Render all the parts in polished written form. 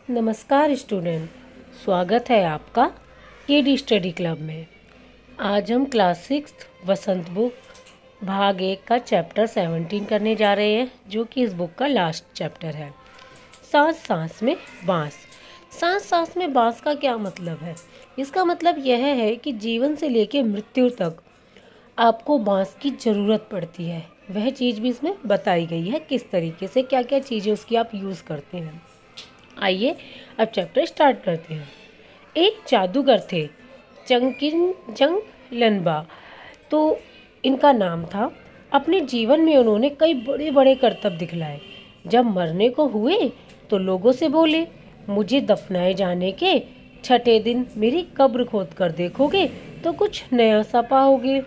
नमस्कार स्टूडेंट, स्वागत है आपका केडी स्टडी क्लब में। आज हम क्लास 6 वसंत बुक भाग 1 का चैप्टर 17 करने जा रहे हैं, जो कि इस बुक का लास्ट चैप्टर है। सांस सांस में बांस। सांस सांस में बांस का क्या मतलब है? इसका मतलब यह है कि जीवन से लेकर मृत्यु तक आपको बांस की ज़रूरत पड़ती है। वह चीज़ भी इसमें बताई गई है, किस तरीके से क्या क्या चीज़ें उसकी आप यूज़ करते हैं। आइए अब चैप्टर स्टार्ट करते हैं। एक जादूगर थे, चंग लनबा तो इनका नाम था। अपने जीवन में उन्होंने कई बड़े बड़े करतब दिखलाए। जब मरने को हुए तो लोगों से बोले, मुझे दफनाए जाने के छठे दिन मेरी कब्र खोद कर देखोगे तो कुछ नया सा पाओगे।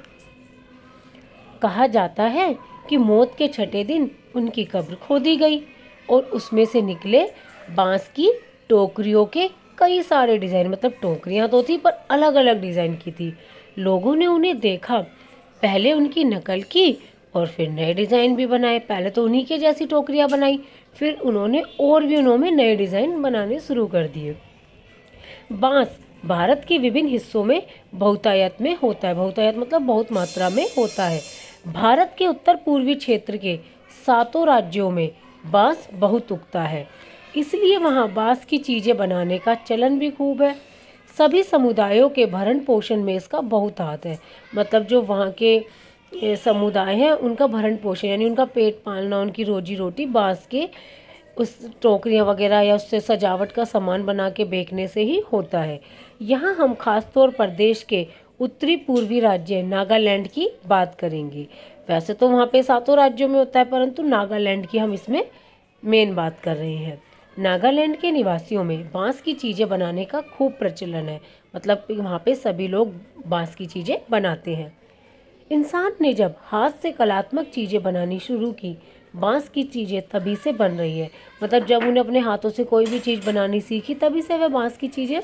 कहा जाता है कि मौत के छठे दिन उनकी कब्र खोदी गई और उसमें से निकले बांस की टोकरियों के कई सारे डिज़ाइन। मतलब टोकरियां तो थी पर अलग अलग डिज़ाइन की थी। लोगों ने उन्हें देखा, पहले उनकी नकल की और फिर नए डिज़ाइन भी बनाए। पहले तो उन्हीं के जैसी टोकरियां बनाई, फिर उन्होंने और भी उन्होंने नए डिज़ाइन बनाने शुरू कर दिए। बांस भारत के विभिन्न हिस्सों में बहुतायत में होता है। बहुतायत मतलब बहुत मात्रा में होता है। भारत के उत्तर पूर्वी क्षेत्र के 7 राज्यों में बांस बहुत उगता है, इसलिए वहाँ बांस की चीज़ें बनाने का चलन भी खूब है। सभी समुदायों के भरण पोषण में इसका बहुत हाथ है। मतलब जो वहाँ के समुदाय हैं उनका भरण पोषण यानी उनका पेट पालना, उनकी रोजी रोटी बांस के उस टोकरियाँ वगैरह या उससे सजावट का सामान बना के बेचने से ही होता है। यहाँ हम खास तौर पर देश के उत्तरी पूर्वी राज्य नागालैंड की बात करेंगे। वैसे तो वहाँ पे 7 राज्यों में होता है, परंतु नागालैंड की हम इसमें मेन बात कर रहे हैं। नागालैंड के निवासियों में बांस की चीज़ें बनाने का खूब प्रचलन है। मतलब वहाँ पे सभी लोग बांस की चीज़ें बनाते हैं। इंसान ने जब हाथ से कलात्मक चीज़ें बनानी शुरू की, बांस की चीज़ें तभी से बन रही है। मतलब जब उन्हें अपने हाथों से कोई भी चीज़ बनानी सीखी, तभी से वह बांस की चीज़ें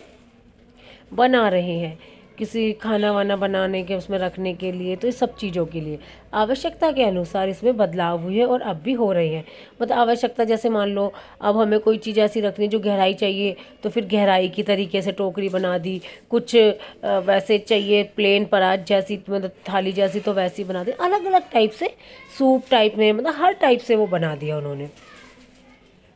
बना रहे हैं। किसी खाना वाना बनाने के उसमें रखने के लिए, तो इस सब चीज़ों के लिए आवश्यकता के अनुसार इसमें बदलाव हुए और अब भी हो रहे हैं। मतलब आवश्यकता जैसे मान लो अब हमें कोई चीज़ ऐसी रखनी जो गहराई चाहिए, तो फिर गहराई की तरीके से टोकरी बना दी। कुछ वैसे चाहिए प्लेन परात जैसी, मतलब थाली जैसी, तो वैसी बना दी। अलग अलग टाइप से, सूप टाइप में, मतलब हर टाइप से वो बना दिया उन्होंने।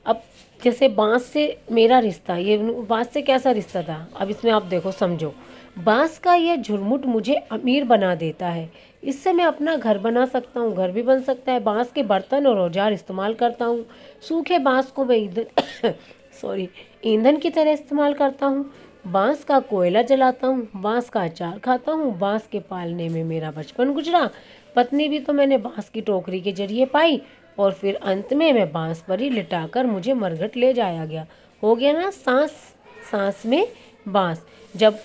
अब जैसे बांस से मेरा रिश्ता, ये बांस से कैसा रिश्ता था, अब इसमें आप देखो समझो। बांस का यह झुरमुट मुझे अमीर बना देता है। इससे मैं अपना घर बना सकता हूँ, घर भी बन सकता है। बांस के बर्तन और औजार इस्तेमाल करता हूँ। सूखे बांस को मैं ईंधन की तरह इस्तेमाल करता हूँ। बांस का कोयला जलाता हूँ, बांस का अचार खाता हूँ। बांस के पालने में मेरा बचपन गुजरा। पत्नी भी तो मैंने बांस की टोकरी के जरिए पाई और फिर अंत में मैं बांस पर ही लिटाकर मुझे मरघट ले जाया गया। हो गया ना सांस सांस में बांस। जब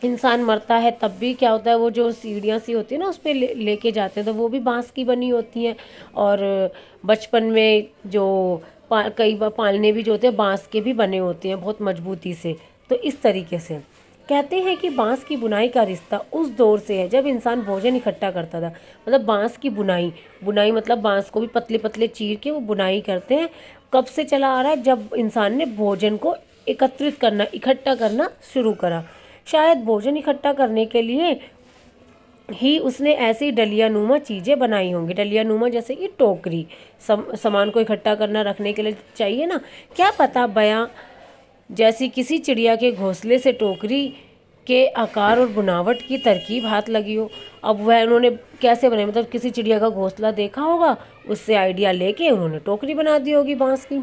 इंसान मरता है तब भी क्या होता है, वो जो सीढ़ियाँ सी होती है ना, उस पर लेके जाते हैं, तो वो भी बांस की बनी होती हैं। और बचपन में जो कई बार पालने भी जो होते हैं बांस के भी बने होते हैं बहुत मजबूती से। तो इस तरीके से कहते हैं कि बांस की बुनाई का रिश्ता उस दौर से है जब इंसान भोजन इकट्ठा करता था। मतलब बांस की बुनाई, बुनाई मतलब बांस को भी पतले पतले चीर के वो बुनाई करते हैं। कब से चला आ रहा है? जब इंसान ने भोजन को एकत्रित करना, इकट्ठा करना शुरू करा। शायद भोजन इकट्ठा करने के लिए ही उसने ऐसी डलिया नुमा चीज़ें बनाई होंगी। डलिया नुमा जैसे कि टोकरी, सामान को इकट्ठा करना, रखने के लिए चाहिए ना, क्या पता बयां जैसी किसी चिड़िया के घोंसले से टोकरी के आकार और बुनावट की तरकीब हाथ लगी हो। अब वह उन्होंने कैसे बनाई? मतलब किसी चिड़िया का घोंसला देखा होगा, उससे आइडिया लेके उन्होंने टोकरी बना दी होगी बांस की।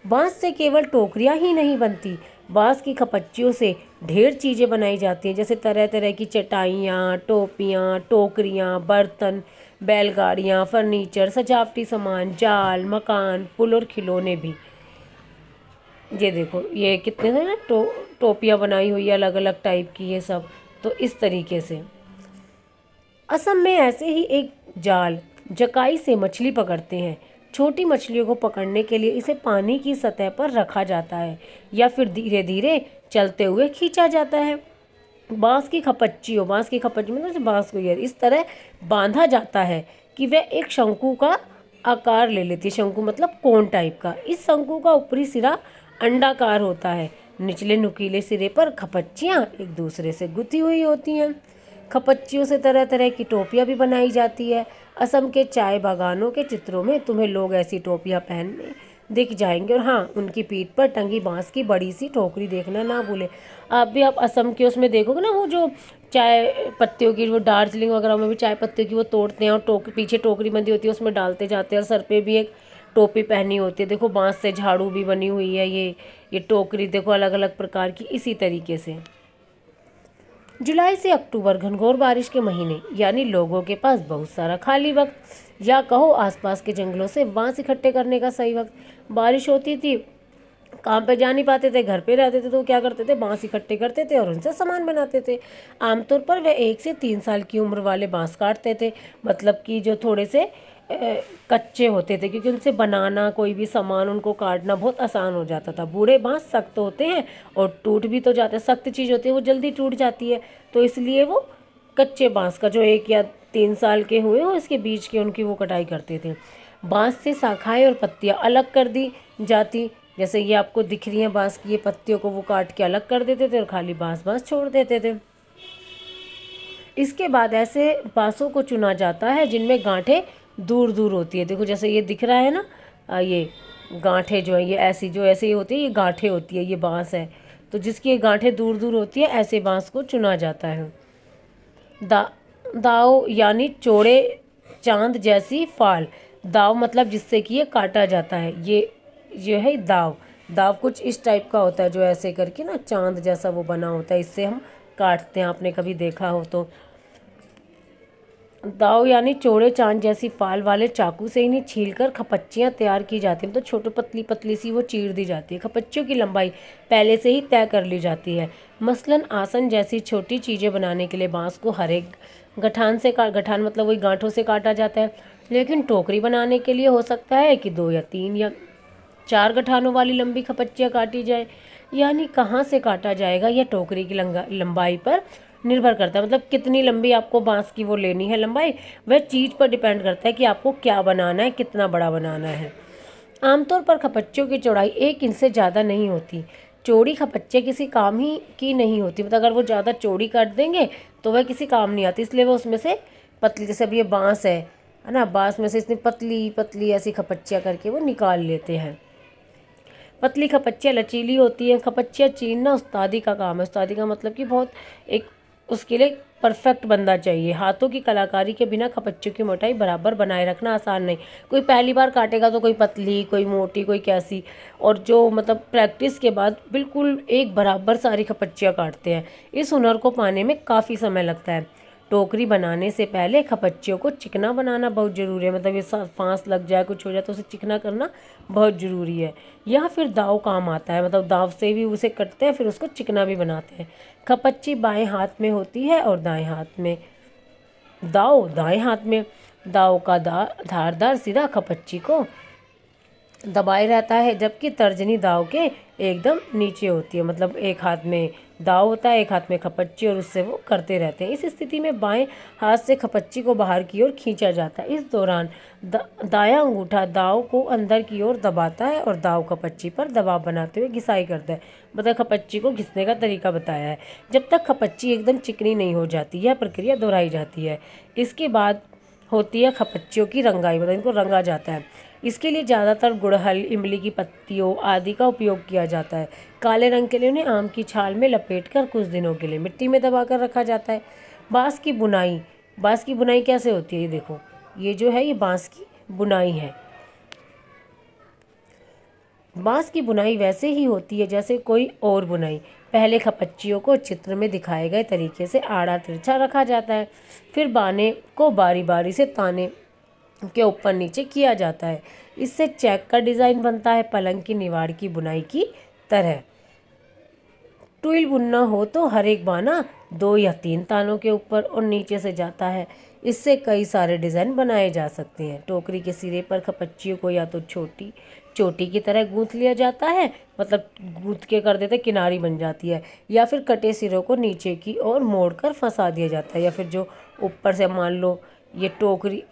बांस से केवल टोकरियाँ ही नहीं बनती, बांस की खपच्चियों से ढेर चीज़ें बनाई जाती हैं। जैसे तरह तरह की चटाइयाँ, टोपियाँ, टोकरियाँ, बर्तन, बैलगाड़ियाँ, फर्नीचर, सजावटी सामान, जाल, मकान, पुल और खिलौने भी। ये देखो, ये कितने हैं ना टोपियाँ बनाई हुई है अलग अलग टाइप की, ये सब। तो इस तरीके से असम में ऐसे ही एक जाल जकाई से मछली पकड़ते हैं। छोटी मछलियों को पकड़ने के लिए इसे पानी की सतह पर रखा जाता है या फिर धीरे धीरे चलते हुए खींचा जाता है। बांस की खपच्ची मतलब बांस को इस तरह बांधा जाता है कि वह एक शंकु का आकार ले लेती है। शंकु मतलब कोन टाइप का। इस शंकु का ऊपरी सिरा अंडाकार होता है। निचले नुकीले सिरे पर खपच्चियाँ एक दूसरे से गुथी हुई होती हैं। खपच्चियों से तरह तरह की टोपियाँ भी बनाई जाती है। असम के चाय बागानों के चित्रों में तुम्हें लोग ऐसी टोपियाँ पहने दिख जाएंगे। और हाँ, उनकी पीठ पर टंगी बांस की बड़ी सी टोकरी देखना ना भूले। आप असम के उसमें देखोगे ना, वो जो चाय पत्तियों की, वो दार्जिलिंग वगैरह में भी चाय पत्तियों की वो तोड़ते हैं और पीछे टोकरी बंधी होती है, उसमें डालते जाते हैं। और सर पे भी एक टोपी पहनी होती है। देखो बांस से झाड़ू भी बनी हुई है। ये टोकरी देखो अलग अलग प्रकार की। इसी तरीके से जुलाई से अक्टूबर घनघोर बारिश के महीने, यानी लोगों के पास बहुत सारा खाली वक्त, या कहो आसपास के जंगलों से बांस इकट्ठे करने का सही वक्त। बारिश होती थी, काम पे जा नहीं पाते थे, घर पे रहते थे, तो क्या करते थे, बांस इकट्ठे करते थे और उनसे सामान बनाते थे। आमतौर पर वे 1 से 3 साल की उम्र वाले बांस काटते थे, मतलब कि जो थोड़े से कच्चे होते थे, क्योंकि उनसे बनाना कोई भी सामान, उनको काटना बहुत आसान हो जाता था। बूढ़े बांस सख्त होते हैं और टूट भी तो जाते हैं। सख्त चीज़ होती है वो जल्दी टूट जाती है, तो इसलिए वो कच्चे बांस का, जो 1 या 3 साल के हुए हो इसके बीच के, उनकी वो कटाई करते थे। बांस से शाखाएं और पत्तियां अलग कर दी जाती। जैसे ये आपको दिख रही हैं बांस की ये पत्तियों को वो काट के अलग कर देते थे और खाली बांस बांस छोड़ देते थे। इसके बाद ऐसे बांसों को चुना जाता है जिनमें गांठें दूर दूर होती है। देखो जैसे ये दिख रहा है ना, ये गांठें जो है ये ऐसी, जो ऐसे ही होती है, ये गांठें होती है, ये बांस है। तो जिसकी ये गांठें दूर दूर होती है, ऐसे बांस को चुना जाता है। दाव यानी चौड़े चांद जैसी फाल। दाव मतलब जिससे कि ये काटा जाता है। ये जो है दाव, दाव कुछ इस टाइप का होता है, जो ऐसे करके ना चांद जैसा वो बना होता है, इससे हम काटते हैं। आपने कभी देखा हो तो। दाव यानी चौड़े चांद जैसी फाल वाले चाकू से इन्हें छीलकर खपच्चियाँ तैयार की जाती हैं। तो छोटी पतली पतली सी वो चीर दी जाती है। खपच्चियों की लंबाई पहले से ही तय कर ली जाती है। मसलन आसन जैसी छोटी चीज़ें बनाने के लिए बांस को हर एक गठान मतलब वही गांठों से काटा जाता है। लेकिन टोकरी बनाने के लिए हो सकता है कि 2 या 3 या 4 गठानों वाली लंबी खपच्चियाँ काटी जाए। यानी कहाँ से काटा जाएगा यह टोकरी की लंबाई पर निर्भर करता है। मतलब कितनी लंबी आपको बांस की वो लेनी है लंबाई, वह चीज़ पर डिपेंड करता है कि आपको क्या बनाना है, कितना बड़ा बनाना है। आमतौर पर खपच्चियों की चौड़ाई 1 इंच से ज़्यादा नहीं होती। चौड़ी खपच्चियाँ किसी काम ही की नहीं होती। मतलब अगर वो ज़्यादा चौड़ी काट देंगे तो वह किसी काम नहीं आती, इसलिए वो उसमें से पतली, जैसे अब ये बांस है ना, बांस में से इतनी पतली पतली ऐसी खपच्चियाँ करके वो निकाल लेते हैं। पतली खपच्चियाँ लचीली होती हैं। खपच्चियाँ चीरना उस्तादी का काम है। उस्तादी का मतलब कि बहुत एक उसके लिए परफेक्ट बंदा चाहिए। हाथों की कलाकारी के बिना खपच्चियों की मोटाई बराबर बनाए रखना आसान नहीं। कोई पहली बार काटेगा तो कोई पतली, कोई मोटी, कोई कैसी, और जो मतलब प्रैक्टिस के बाद बिल्कुल एक बराबर सारी खपच्चियाँ काटते हैं। इस हुनर को पाने में काफ़ी समय लगता है। टोकरी बनाने से पहले खपच्चियों को चिकना बनाना बहुत ज़रूरी है। मतलब ये फांस लग जाए, कुछ हो जाए तो उसे चिकना करना बहुत ज़रूरी है। या फिर दाव काम आता है, मतलब दाव से भी उसे कटते हैं, फिर उसको चिकना भी बनाते हैं। खपच्ची बाएं हाथ में होती है और दाएं हाथ में दाव दाएं हाथ में। दाव का धारदार सिरा खपच्ची को दबाए रहता है, जबकि तर्जनी दाव के एकदम नीचे होती है। मतलब एक हाथ में दाव होता है, एक हाथ में खपच्ची, और उससे वो करते रहते हैं। इस स्थिति में बाएं हाथ से खपच्ची को बाहर की ओर खींचा जाता है। इस दौरान दायां अंगूठा दाव को अंदर की ओर दबाता है और दाव खपच्ची पर दबाव बनाते हुए घिसाई करता है। मतलब खपच्ची को घिसने का तरीका बताया है। जब तक खपच्ची एकदम चिकनी नहीं हो जाती, यह प्रक्रिया दोहराई जाती है। इसके बाद होती है खपच्चियों की रंगाई, मतलब इनको रंगा जाता है। इसके लिए ज़्यादातर गुड़हल, इमली की पत्तियों आदि का उपयोग किया जाता है। काले रंग के लिए उन्हें आम की छाल में लपेटकर कुछ दिनों के लिए मिट्टी में दबाकर रखा जाता है। बांस की बुनाई कैसे होती है, ये देखो, ये जो है ये बांस की बुनाई है। बांस की बुनाई वैसे ही होती है जैसे कोई और बुनाई। पहले खपच्चियों को चित्र में दिखाए गए तरीके से आड़ा तिरछा रखा जाता है। फिर बाने को बारी बारी से ताने के ऊपर नीचे किया जाता है। इससे चेक का डिज़ाइन बनता है, पलंग की निवाड़ की बुनाई की तरह। ट्विल बुनना हो तो हर एक बाना 2 या 3 तानों के ऊपर और नीचे से जाता है। इससे कई सारे डिज़ाइन बनाए जा सकते हैं। टोकरी के सिरे पर खपच्चियों को या तो चोटी की तरह गूंथ लिया जाता है, मतलब गूंथ के कर देते, किनारी बन जाती है, या फिर कटे सिरों को नीचे की ओर मोड़कर फंसा दिया जाता है। या फिर जो ऊपर से मान लो ये टोकरी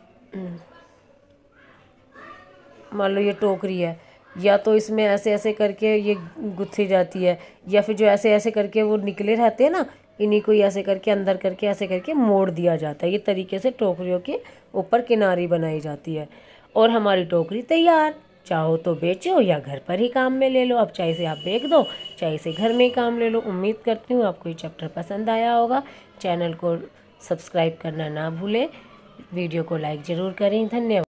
मान लो ये टोकरी है, या तो इसमें ऐसे ऐसे करके ये गुत्थी जाती है, या फिर जो ऐसे ऐसे करके वो निकले रहते हैं ना, इन्हीं को ऐसे करके अंदर करके ऐसे करके मोड़ दिया जाता है। ये तरीके से टोकरियों के ऊपर किनारी बनाई जाती है और हमारी टोकरी तैयार। चाहो तो बेचो या घर पर ही काम में ले लो। अब चाहे इसे आप बेच दो, चाहे इसे घर में ही काम ले लो। उम्मीद करती हूँ आपको ये चैप्टर पसंद आया होगा। चैनल को सब्सक्राइब करना ना भूलें, वीडियो को लाइक ज़रूर करें। धन्यवाद।